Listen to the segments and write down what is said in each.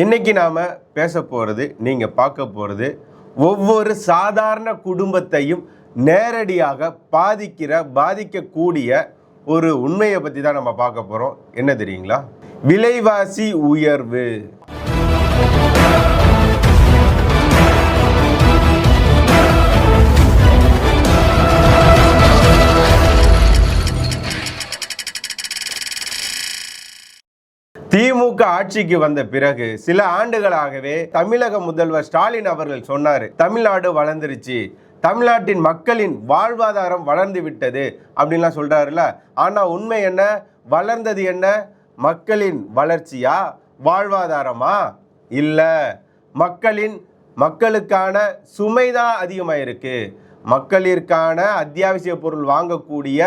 இன்னைக்கு நாம பேச போறது, நீங்க பார்க்க போறது ஒவ்வொரு சாதாரண குடும்பத்தையும் நேரடியாக பாதிக்கக்கூடிய ஒரு உண்மையை பத்தி தான் நம்ம பார்க்க போறோம். என்ன தெரியுங்களா? விலைவாசி உயர்வு. திமுக ஆட்சிக்கு வந்த பிறகு சில ஆண்டுகளாகவே தமிழக முதல்வர் ஸ்டாலின் அவர்கள் சொன்னாரு, தமிழ்நாடு வளர்ந்துருச்சு, தமிழ்நாட்டின் மக்களின் வாழ்வாதாரம் வளர்ந்து விட்டது அப்படின்லாம் சொல்றாருல. ஆனா உண்மை என்ன? வளர்ந்தது என்ன? மக்களின் வளர்ச்சியா, வாழ்வாதாரமா? இல்ல, மக்களுக்கான சுமைதான் அதிகமாயிருக்கு. மக்களிற்கான அத்தியாவசிய பொருள் வாங்கக்கூடிய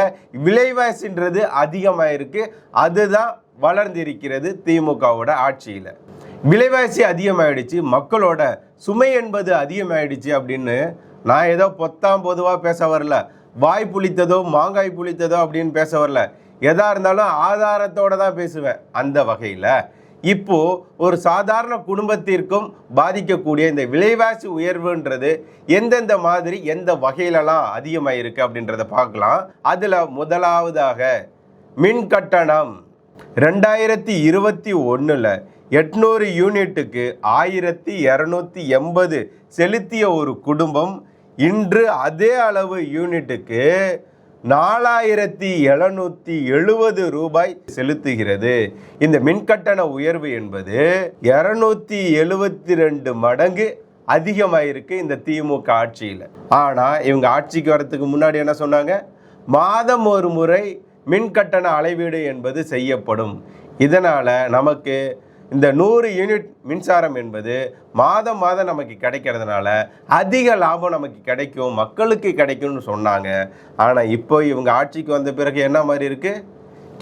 விலைவாசின்றது அதிகமாயிருக்கு. அதுதான் வளர்ந்திருக்கிறது திமுகவோட ஆட்சியில். விலைவாசி அதிகமாயிடுச்சு, மக்களோட சுமை என்பது அதிகமாயிடுச்சு அப்படின்னு நான் ஏதோ பொதுவாக பேச வரல, வாய் புளித்ததோ மாங்காய் புளித்ததோ அப்படின்னு பேச வரல. எதா இருந்தாலும் ஆதாரத்தோடு தான் பேசுவேன். அந்த வகையில் இப்போ ஒரு சாதாரண குடும்பத்திற்கும் பாதிக்கக்கூடிய இந்த விலைவாசி உயர்வுன்றது எந்தெந்த மாதிரி எந்த வகையிலலாம் அதிகமாயிருக்கு அப்படின்றத பார்க்கலாம். அதில் முதலாவதாக மின் கட்டணம். 2021 800 யூனிட்டுக்கு 1280 செலுத்திய ஒரு குடும்பம் இன்று அதே அளவு யூனிட்டுக்கு 4770 ரூபாய் செலுத்துகிறது. இந்த மின்கட்டண உயர்வு என்பது 272 மடங்கு அதிகமாயிருக்கு இந்த திமுக ஆட்சியில். ஆனால் இவங்க ஆட்சிக்கு வரத்துக்கு முன்னாடி என்ன சொன்னாங்க? மாதம் ஒரு முறை மின்கட்டண அளவீடு என்பது செய்யப்படும். இதனால் நமக்கு இந்த 100 யூனிட் மின்சாரம் என்பது மாதம் நமக்கு கிடைக்கிறதுனால அதிக லாபம் நமக்கு கிடைக்கும், மக்களுக்கு கிடைக்கும்னு சொன்னாங்க. ஆனால் இப்போ இவங்க ஆட்சிக்கு வந்த பிறகு என்ன மாதிரி இருக்கு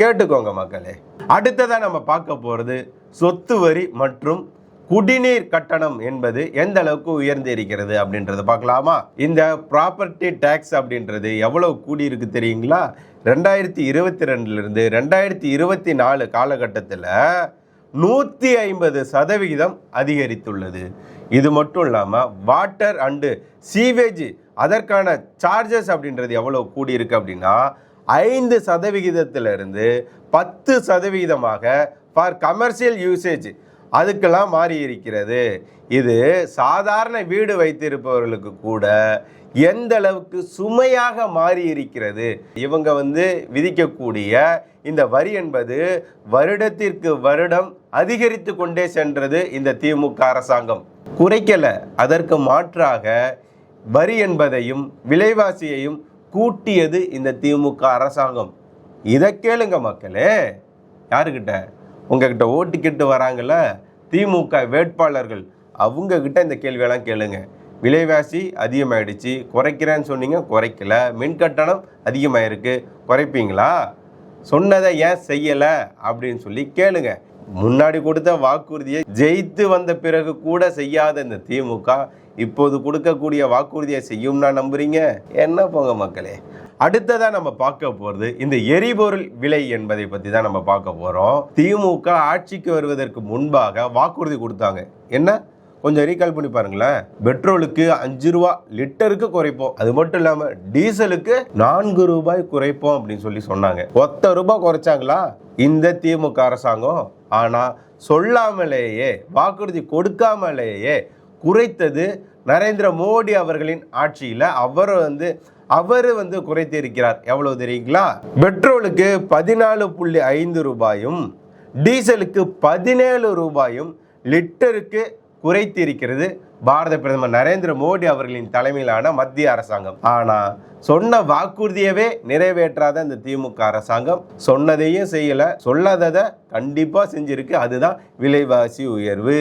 கேட்டுக்கோங்க மக்களே. அடுத்ததான் நம்ம பார்க்க போகிறது சொத்து வரி மற்றும் குடிநீர் கட்டணம் என்பது எந்த அளவுக்கு உயர்ந்து இருக்கிறது அப்படின்றத பார்க்கலாமா? இந்த ப்ராப்பர்ட்டி டேக்ஸ் அப்படின்றது எவ்வளவு கூடியிருக்கு தெரியுங்களா? 2022 2024 காலகட்டத்தில் 150% அதிகரித்துள்ளது. இது மட்டும் இல்லாமல் வாட்டர் அண்டு சீவேஜ் அதற்கான சார்ஜஸ் அப்படின்றது எவ்வளோ கூடியிருக்கு அப்படின்னா 5% 10% ஃபார் கமர்ஷியல் யூசேஜ் அதுக்கெல்லாம் மாறி இருக்கிறது. இது சாதாரண வீடு வைத்திருப்பவர்களுக்கு கூட எந்த அளவுக்கு சுமையாக மாறி இருக்கிறது. இவங்க விதிக்கக்கூடிய இந்த வரி என்பது வருடத்திற்கு வருடம் அதிகரித்து கொண்டே சென்றது இந்த திமுக அரசாங்கம். குறைக்கல, அதற்கு மாற்றாக வரி என்பதையும் விலைவாசியையும் கூட்டியது இந்த திமுக அரசாங்கம். இதை கேளுங்க மக்களே. யாருக்கிட்ட? உங்ககிட்ட ஓட்டு கேட்டு வராங்கல்ல திமுக வேட்பாளர்கள், அவங்க கிட்ட இந்த கேள்வியெல்லாம் கேளுங்க. விலைவாசி அதிகமாகிடுச்சு, குறைக்கிறேன்னு சொன்னீங்க, குறைக்கல. மின்கட்டணம் அதிகமாகிருக்கு, குறைப்பீங்களா? சொன்னதை ஏன் செய்யலை அப்படின்னு சொல்லி கேளுங்க. முன்னாடி கொடுத்த வாக்குறுதியை ஜெயித்து வந்த பிறகு கூட செய்யாத இந்த திமுக இப்போது கொடுக்கக்கூடிய வாக்குறுதியை செய்யும்னா நம்புறீங்க? என்ன போங்க மக்களே. அடுத்ததான் நம்ம பார்க்க போகிறது இந்த எரிபொருள் விலை என்பதை பற்றி தான் நம்ம பார்க்க போகிறோம். திமுக ஆட்சிக்கு வருவதற்கு முன்பாக வாக்குறுதி கொடுத்தாங்க. என்ன? கொஞ்சம் ரீகால் பண்ணி பாருங்களேன். பெட்ரோலுக்கு 5 ரூபா லிட்டருக்கு குறைப்போம், அது மட்டும் இல்லாமல் டீசலுக்கு 4 ரூபாய் குறைப்போம் அப்படின்னு சொல்லி சொன்னாங்க. 10 ரூபாய் குறைச்சாங்களா இந்த திமுக அரசாங்கம்? ஆனால் சொல்லாமலேயே, வாக்குறுதி கொடுக்காமலேயே குறைத்தது நரேந்திர மோடி அவர்களின் ஆட்சியில். அவர் குறைத்து இருக்கிறார். எவ்வளவு தெரியுங்களா? பெட்ரோலுக்கு 14.5 ரூபாயும் டீசலுக்கு 17 ரூபாயும் லிட்டருக்கு குறைத்து இருக்கிறது பாரத பிரதமர் நரேந்திர மோடி அவர்களின் தலைமையிலான மத்திய அரசாங்கம். ஆனால் சொன்ன வாக்குறுதியவே நிறைவேற்றாத இந்த திமுக அரசாங்கம் சொன்னதையும் செய்யலை, சொல்லாததை கண்டிப்பாக செஞ்சிருக்கு. அதுதான் விலைவாசி உயர்வு,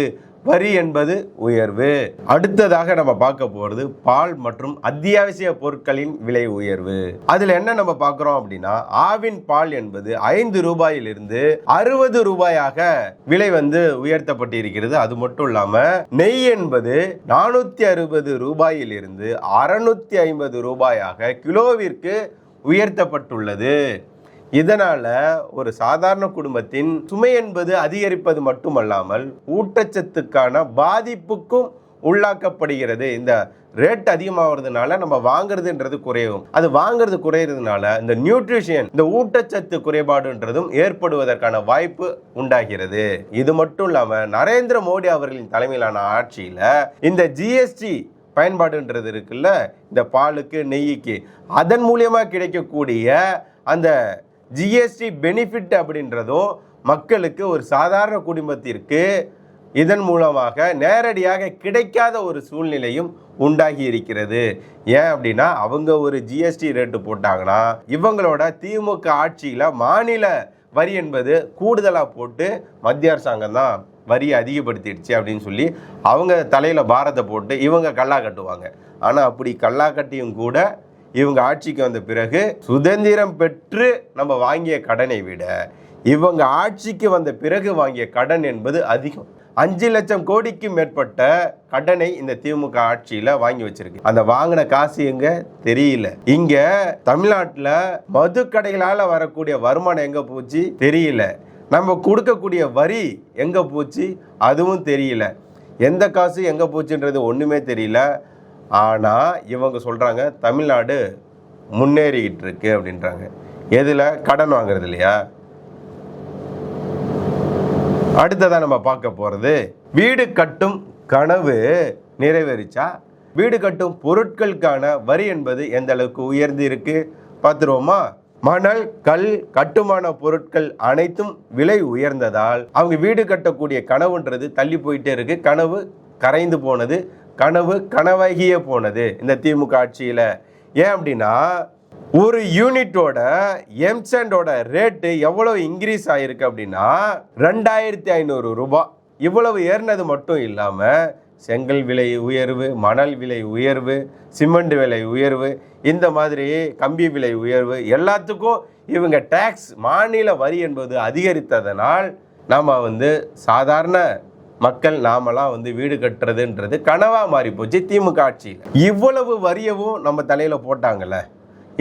வரி என்பது உயர்வு. அடுத்ததாக நம்ம பார்க்க போகிறது பால் மற்றும் அத்தியாவசிய பொருட்களின் விலை உயர்வு. அதில் என்ன நம்ம பார்க்குறோம் அப்படின்னா, ஆவின் பால் என்பது 5 ரூபாயிலிருந்து 60 ரூபாயாக விலை உயர்த்தப்பட்டு இருக்கிறது. அது மட்டும் இல்லாமல் நெய் என்பது 460 ரூபாயிலிருந்து 650 ரூபாயாக கிலோவிற்கு உயர்த்தப்பட்டுள்ளது. இதனால ஒரு சாதாரண குடும்பத்தின் சுமை என்பது அதிகரிப்பது மட்டுமல்லாமல் ஊட்டச்சத்துக்கான பாதிப்புக்கும் உள்ளாக்கப்படுகிறது. இந்த ரேட் அதிகமாகிறதுனால நம்ம வாங்குறதுன்றது குறையும். அது வாங்குறது குறையிறதுனால இந்த நியூட்ரிஷன், இந்த ஊட்டச்சத்து குறைபாடுன்றதும் ஏற்படுவதற்கான வாய்ப்பு உண்டாகிறது. இது மட்டும் இல்லாம நரேந்திர மோடி அவர்களின் தலைமையிலான ஆட்சியில இந்த ஜிஎஸ்டி பயன்பாடுன்றது இருக்குல்ல, இந்த பாலுக்கு நெய்யுக்கு, அதன் மூலியமா கிடைக்கக்கூடிய அந்த ஜிஎஸ்டி பெனிஃபிட் அப்படின்றதும் மக்களுக்கு, ஒரு சாதாரண குடும்பத்திற்கு இதன் மூலமாக நேரடியாக கிடைக்காத ஒரு சூழ்நிலையும் உண்டாகி இருக்கிறது. ஏன் அப்படின்னா அவங்க ஒரு ஜிஎஸ்டி ரேட்டு போட்டாங்கன்னா இவங்களோட திமுக ஆட்சியில் மாநில வரி என்பது கூடுதலாக போட்டு மத்திய அரசாங்கம் தான் வரியை அதிகப்படுத்திடுச்சு அப்படின்னு சொல்லி அவங்க தலையில் பாரத்தை போட்டு இவங்க கல்லா கட்டுவாங்க. ஆனால் அப்படி கல்லா கட்டியும் கூட இவங்க ஆட்சிக்கு வந்த பிறகு சுதந்திரம் பெற்று நம்ம வாங்கிய கடனை விட இவங்க ஆட்சிக்கு வந்த பிறகு வாங்கிய கடன் என்பது அதிகம். 5 லட்சம் கோடிக்கு மேற்பட்ட கடனை இந்த திமுக ஆட்சியில வாங்கி வச்சிருக்கு. அந்த வாங்கின காசு எங்க தெரியல. இங்க தமிழ்நாட்டில் மது கடைகளால வரக்கூடிய வருமானம் எங்க போச்சு தெரியல. நம்ம கொடுக்கக்கூடிய வரி எங்க போச்சு அதுவும் தெரியல. எந்த காசு எங்க போச்சுன்றது ஒண்ணுமே தெரியல. ஆனா இவங்க சொல்றாங்க தமிழ்நாடு முன்னேறிக்கிட்டு இருக்கு அப்படின்றாங்க. எதுல? கடன் வாங்குறது இல்லையா? அடுத்ததான் நம்ம பார்க்க போறது, வீடு கட்டும் கனவு நிறைவேறிச்சா? வீடு கட்டும் பொருட்களுக்கான வரி என்பது எந்த அளவுக்கு உயர்ந்து இருக்கு பார்த்துருவோமா? மணல், கல், கட்டுமான பொருட்கள் அனைத்தும் விலை உயர்ந்ததால் அவங்க வீடு கட்டக்கூடிய கனவுன்றது தள்ளி போயிட்டே இருக்கு. கனவு கரைந்து போனது, கனவு கனவாகியே போனது இந்த திமுக ஆட்சியில. ஏன் அப்படின்னா ஒரு யூனிட்டோட எம்சாண்டோட ரேட்டு எவ்வளவு இன்க்ரீஸ் ஆயிருக்கு அப்படின்னா 2500 ரூபாய். இவ்வளவு ஏறினது மட்டும் இல்லாம செங்கல் விலை உயர்வு, மணல் விலை உயர்வு, சிமெண்ட் விலை உயர்வு, இந்த மாதிரி கம்பி விலை உயர்வு, எல்லாத்துக்கும் இவங்க டாக்ஸ், மாநில வரி என்பது அதிகரித்ததனால் நாம சாதாரண மக்கள் நாமெல்லாம் வீடு கட்டுறதுன்றது கனவா மாறி போச்சு திமுக ஆட்சியில். இவ்வளவு வரியவும் நம்ம தலையில போட்டாங்கல்ல,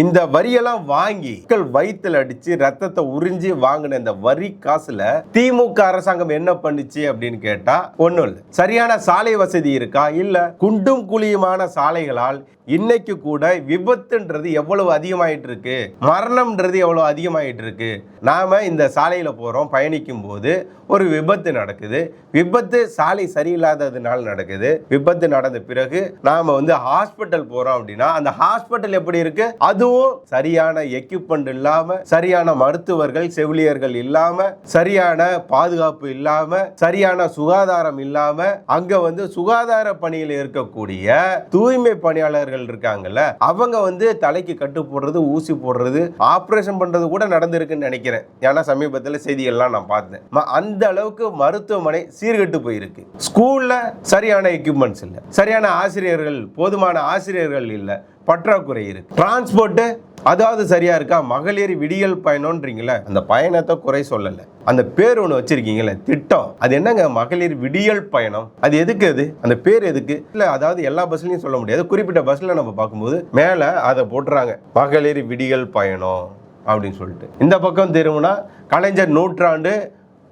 இந்த வரியெல்லாம் வாங்கி மக்கள் வயிற்றுல அடிச்சு ரத்தத்தை உறிஞ்சி வாங்கின இந்த வரி காசுல திமுக அரசாங்கம் என்ன பண்ணுச்சு அப்படின்னு கேட்டா ஒண்ணும் இல்லை. சரியான சாலை வசதி இருக்கா? இல்ல. குண்டும் குழியுமான சாலைகளால் இன்னைக்கு கூட விபத்துன்றது எவ்வளவு அதிகமாயிட்டு இருக்கு, மரணம்ன்றது எவ்வளவு அதிகமாயிட்டு இருக்கு. நாம இந்த சாலையில போறோம், பயணிக்கும் போது ஒரு விபத்து நடக்குது. விபத்து சாலை சரியில்லாததுனால நடக்குது. விபத்து நடந்த பிறகு நாம ஹாஸ்பிட்டல் போறோம் அப்படின்னா அந்த ஹாஸ்பிட்டல் எப்படி இருக்கு? அதுவும் சரியான எக்யூப்மெண்ட் இல்லாம, சரியான மருத்துவர்கள், செவிலியர்கள் இல்லாம, சரியான பாதுகாப்பு இல்லாம, சரியான சுகாதாரம் இல்லாம, அங்க சுகாதார பணியில் இருக்கக்கூடிய தூய்மை பணியாளர்கள் இருக்காங்கல்ல, அவங்க தலைக்கு கட்டு போடுறது, ஊசி போடுறது, ஆபரேஷன் பண்றது கூட நடந்திருக்குன்னு நினைக்கிறேன். ஏன்னா சமீபத்தில் செய்தியெல்லாம் நான் பார்த்தேன். அந்த அளவுக்கு மருத்துவமனை சீர்கெட்டு போயிருக்கு. ஸ்கூல்ல சரியான எக்யூப்மெண்ட்ஸ் இல்ல, சரியான ஆசிரியர்கள், போதுமான ஆசிரியர்கள் இல்ல, பற்றாக்குறை இருக்கு. டிரான்ஸ்போர்ட் அதாவது சரியா இருக்கா? மகளிர் விடியல் பயணம்ன்றீங்களே, அந்த பயணத்தை குறை சொல்லல, அந்த பேர் ஒன்று வச்சிருக்கீங்களே திட்டம், அது என்னங்க மகளிர் விடியல் பயணம்? அது எதுக்கு? அது அந்த பேர் எதுக்கு? இல்ல அதாவது எல்லா பஸ்லயும் சொல்ல முடியாது, குறிப்பிட்ட பஸ்ல நம்ம பார்க்கும்போது மேல அதை போட்டுறாங்க மகளிர் விடியல் பயணம் அப்படின்னு சொல்லிட்டு. இந்த பக்கம் திரும்பினா கலைஞர் நூற்றாண்டு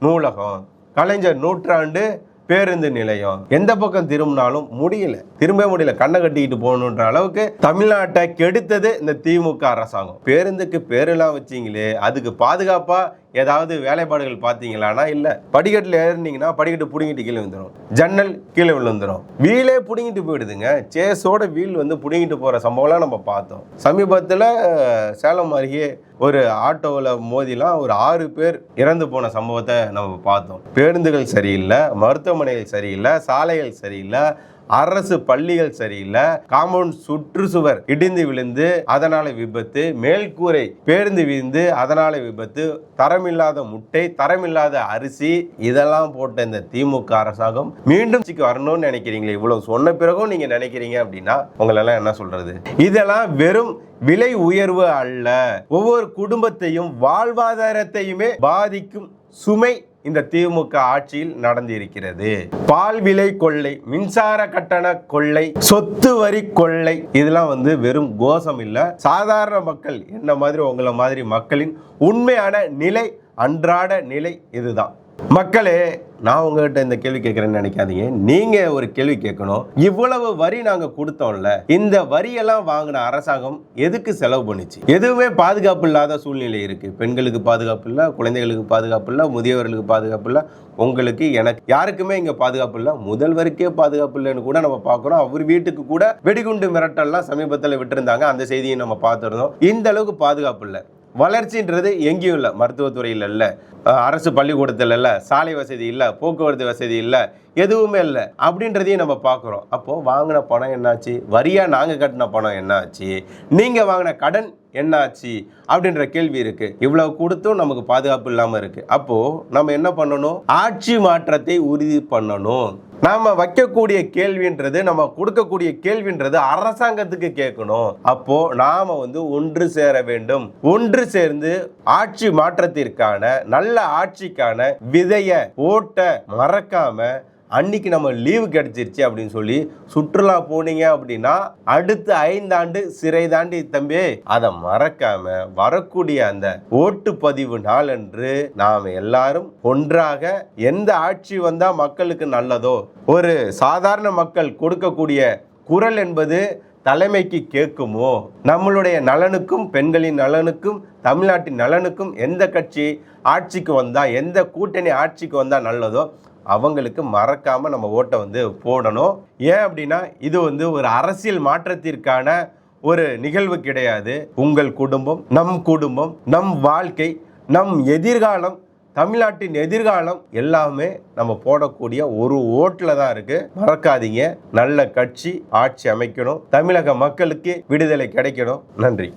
நூலகம், கலைஞர் நூற்றாண்டு பேருந்து நிலையம், எந்த பக்கம் திரும்பினாலும் திரும்ப முடியல. கண்ணை கட்டிக்கிட்டு போகணுன்ற அளவுக்கு தமிழ்நாட்டை கெடுத்தது இந்த திமுக அரசாங்கம். பேருந்துக்கு பேரெல்லாம் வச்சிங்களே, அதுக்கு பாதுகாப்பா ஏதாவது வேலைப்பாடுகள் பார்த்தீங்களானா இல்ல. படிக்கட்டில் ஏறினீங்கன்னா படிக்கட்டு பிடிங்கிட்டு கீழே விழுந்துடும், ஜன்னல் கீழே விழுந்துடும், வீலே பிடிங்கிட்டு போயிடுதுங்க. சேஸோட வீல் பிடிங்கிட்டு போற சம்பவம்லாம் நம்ம பார்த்தோம். சமீபத்தில் சேலம் அருகே ஒரு ஆட்டோவில் மோதிலாம் ஒரு 6 பேர் இறந்து போன சம்பவத்தை நம்ம பார்த்தோம். பேருந்துகள் சரியில்லை, மருத்துவமனைகள் சரியில்லை, சாலைகள் சரியில்லை, அரசு பள்ளிகள் சரியில்லை, காம்பவுண்ட் சுற்றுச்சுவர் இடிந்து விழுந்து அதனால விபத்து, மேல்கூரை பேருந்து விழுந்து அதனால விபத்து, தரமில்லாத முட்டை, தரமில்லாத அரிசி, இதெல்லாம் போட்ட இந்த திமுக அரசாங்கம் மீண்டும் வரணும்னு நினைக்கிறீங்களே? இவ்வளவு சொன்ன பிறகும் நீங்க நினைக்கிறீங்க அப்படின்னா உங்களெல்லாம் என்ன சொல்றது? இதெல்லாம் வெறும் விலை உயர்வு அல்ல, ஒவ்வொரு குடும்பத்தையும் வாழ்வாதாரத்தையுமே பாதிக்கும் சுமை இந்த திமுக ஆட்சியில் நடந்திருக்கிறது. பால் விலை கொள்ளை, மின்சார கட்டண கொள்ளை, சொத்து வரி கொள்ளை, இதெல்லாம் வெறும் கோஷம் இல்ல. சாதாரண மக்கள் என்ன மாதிரி உங்களை மாதிரி மக்களின் உண்மையான நிலை, அன்றாட நிலை இதுதான். மக்களே, நான் உங்ககிட்ட இந்த கேள்வி கேட்கிறேன்னு நினைக்காதீங்க. நீங்க ஒரு கேள்வி கேட்கணும். இவ்வளவு வரி நாங்க கொடுத்தோம்ல, இந்த வரியெல்லாம் வாங்கின அரசாங்கம் எதுக்கு செலவு பண்ணிச்சு? எதுவுமே பாதுகாப்பு இல்லாத சூழ்நிலை இருக்கு. பெண்களுக்கு பாதுகாப்பு இல்ல, குழந்தைகளுக்கு பாதுகாப்பு இல்ல, முதியவர்களுக்கு பாதுகாப்பு இல்ல, உங்களுக்கு எனக்கு யாருக்குமே இங்க பாதுகாப்பு இல்ல. முதல்வருக்கே பாதுகாப்பு இல்லைன்னு கூட நம்ம பார்க்கிறோம். அவர் வீட்டுக்கு கூட வெடிகுண்டு மிரட்டல்லாம் சமீபத்தில் விட்டுருந்தாங்க. அந்த செய்தியை நம்ம பார்த்துருந்தோம். இந்த அளவுக்கு பாதுகாப்பு இல்லை. வளர்ச்சின்றது எங்கேயும் இல்லை. மருத்துவத்துறையில் இல்லை, அரசு பள்ளிக்கூடத்தில் இல்லை, சாலை வசதி இல்லை, போக்குவரத்து வசதி இல்லை, எதுவுமே இல்லை. அப்படின்றதையும் நம்ம பார்க்குறோம். அப்போது வாங்கின பணம் என்னாச்சு? வரியாக நாங்கள் கட்டின பணம் என்னாச்சு? நீங்கள் வாங்கின கடன் என்னாச்சு அப்படின்ற கேள்வி இருக்கு. இவ்வளவு கொடுத்தும் நமக்கு பாதுகாப்பு இல்லாமல் இருக்கு. அப்போ நம்ம என்ன பண்ணணும்? ஆட்சி மாற்றத்தை உறுதி பண்ணணும். நாம வைக்கக்கூடிய கேள்வின்றது, நம்ம கொடுக்கக்கூடிய கேள்வின்றது அரசாங்கத்துக்கு கேட்கணும். அப்போ நாம ஒன்று சேர வேண்டும். ஒன்று சேர்ந்து ஆட்சி மாற்றத்திற்கான, நல்ல ஆட்சிக்கான விதைய ஓட்ட மறக்காம, அன்னைக்கு நம்ம லீவு கிடைச்சிருச்சு அப்படின்னு சொல்லி சுற்றுலா போனீங்க அப்படின்னா அடுத்த 5 ஆண்டு சிறை தாண்டி தம்பி, அதை மறக்காம வரக்கூடிய அந்த ஓட்டுப்பதிவு நாள் அன்று நாம் எல்லாரும் ஒன்றாக எந்த ஆட்சி வந்தா மக்களுக்கு நல்லதோ, ஒரு சாதாரண மக்கள் கொடுக்கக்கூடிய குரல் என்பது தலைமைக்கு கேட்குமோ, நம்மளுடைய நலனுக்கும், பெண்களின் நலனுக்கும், தமிழ்நாட்டின் நலனுக்கும் எந்த கட்சி ஆட்சிக்கு வந்தா, எந்த கூட்டணி ஆட்சிக்கு வந்தா நல்லதோ அவங்களுக்கு மறக்காம நம்ம ஓட்டை போடணும். ஏன் அப்படின்னா இது ஒரு அரசியல் மாற்றத்திற்கான ஒரு நிகழ்வு கிடையாது. உங்கள் குடும்பம், நம் வாழ்க்கை, நம் எதிர்காலம், தமிழ்நாட்டின் எதிர்காலம் எல்லாமே நம்ம போடக்கூடிய ஒரு ஓட்டில் தான் இருக்கு. மறக்காதீங்க. நல்ல கட்சி ஆட்சி அமைக்கணும். தமிழக மக்களுக்கு விடுதலை கிடைக்கணும். நன்றி.